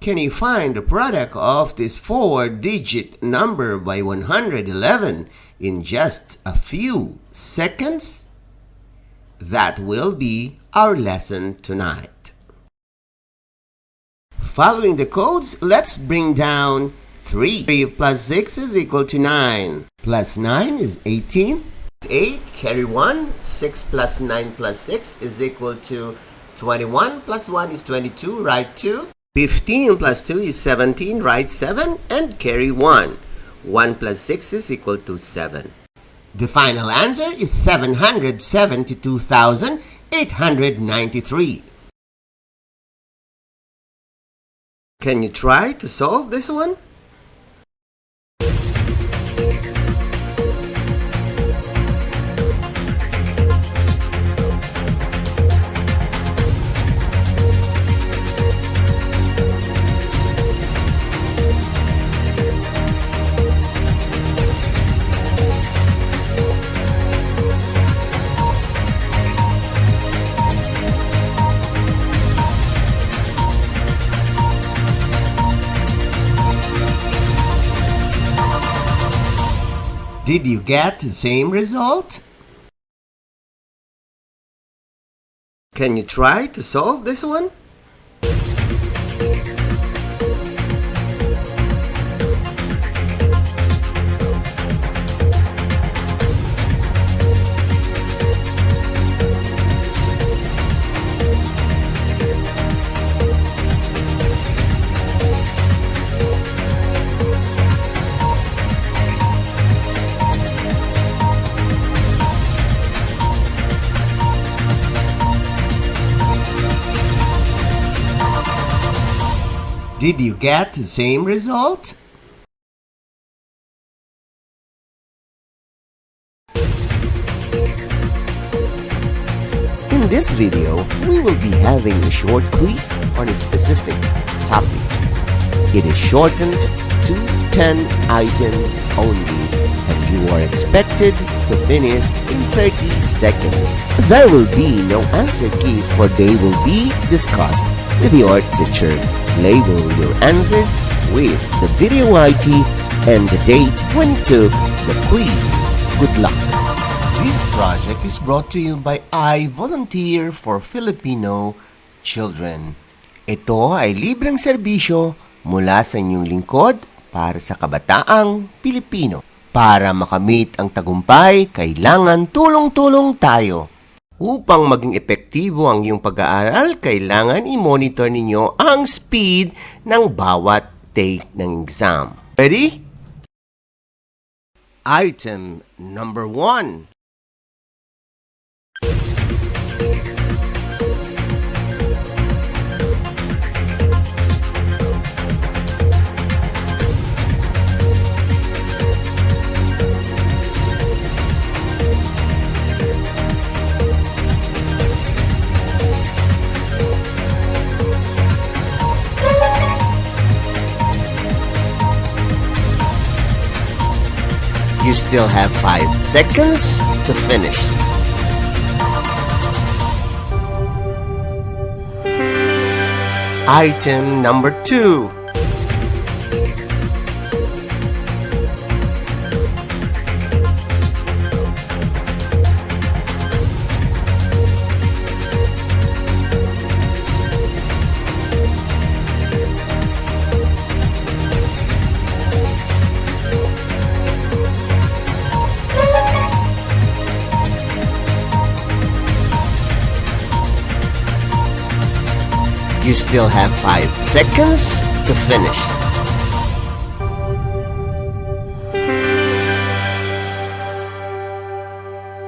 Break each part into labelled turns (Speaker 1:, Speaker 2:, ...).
Speaker 1: Can you find the product of this 4-digit number by 111 in just a few seconds? That will be our lesson tonight. Following the codes, let's bring down 3. 3 plus 6 is equal to 9. Plus 9 is 18. 8, carry 1. 6 plus 9 plus 6 is equal to 21. Plus 1 is 22, write 2. 15 plus 2 is 17, write 7, and carry 1. 1 plus 6 is equal to 7. The final answer is 772,893. Can you try to solve this one? Did you get the same result? Can you try to solve this one? Did you get the same result? In this video, we will be having a short quiz on a specific topic. It is shortened to 10 items only, and you are expected to finish in 30 seconds. There will be no answer keys, for they will be discussed with your teacher. Label your answers with the video ID and the date when you took the quiz. Good luck! This project is brought to you by I Volunteer for Filipino Children. Ito ay libreng serbisyo mula sa inyong lingkod para sa kabataang Pilipino. Para makamit ang tagumpay, kailangan tulong-tulong tayo. Upang maging epektibo ang iyong pag-aaral, kailangan i-monitor ninyo ang speed ng bawat take ng exam. Ready? Item number 1. You still have 5 seconds to finish. Item number 2. You still have 5 seconds to finish.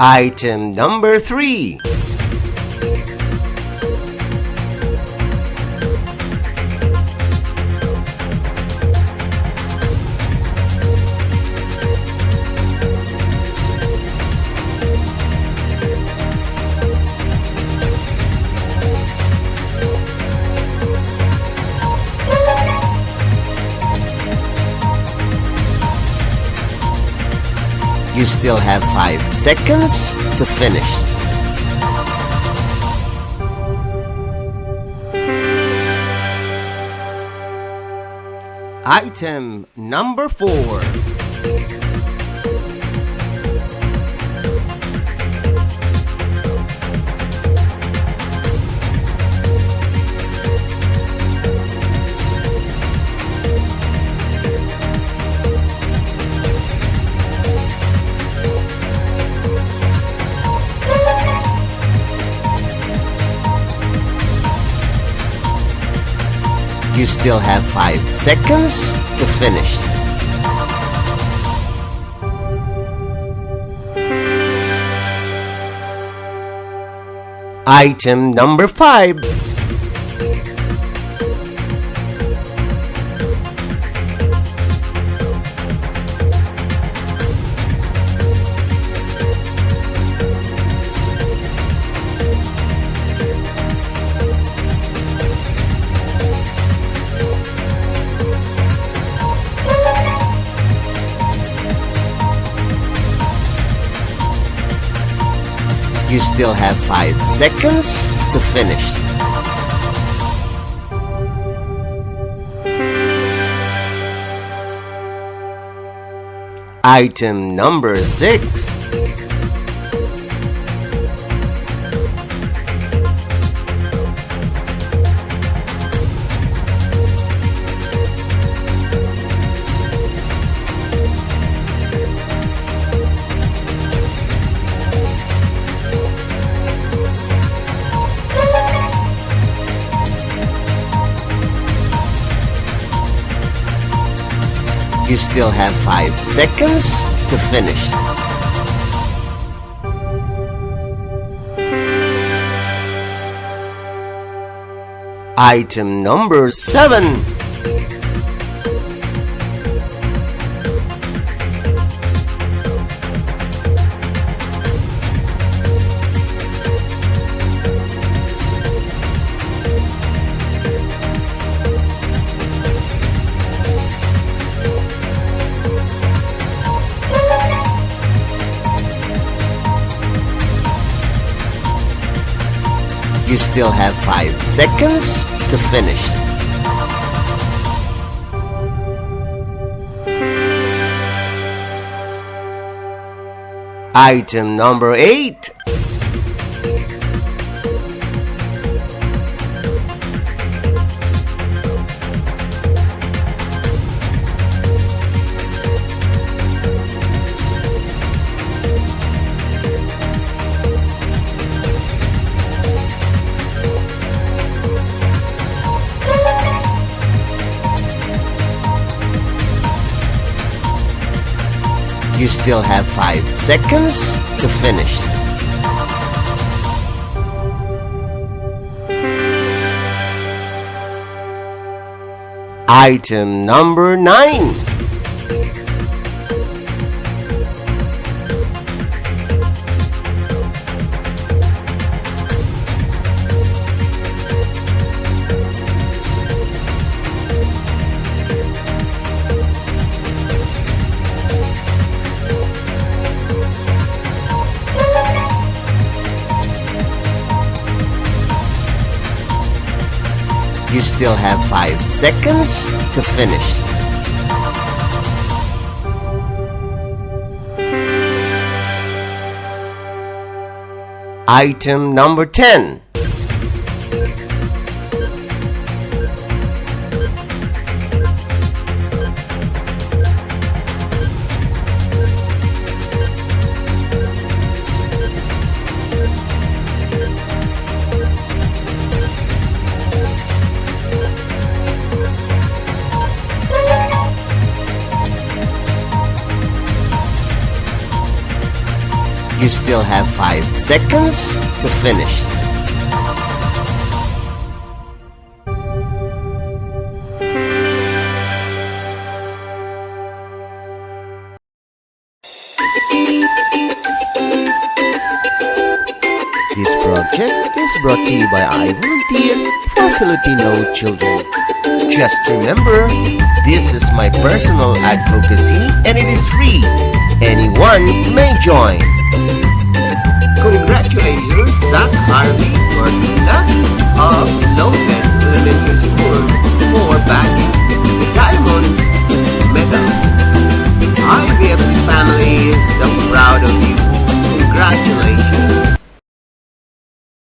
Speaker 1: Item number 3. You still have 5 seconds to finish. Item number 4. You still have 5 seconds to finish. Item number 5. You still have 5 seconds to finish. Item number 6. You still have 5 seconds to finish. Item number 7. You still have 5 seconds to finish. Item number 8. You still have 5 seconds to finish. Item number 9. You still have 5 seconds to finish. Item number 10. You still have 5 seconds to finish. This project is brought to you by I Volunteer for Filipino Children. Just remember, this is my personal advocacy and it is free. Anyone may join. Congratulations, Zach Harvey Martina of Novaliches Elementary School for backing the Diamond got your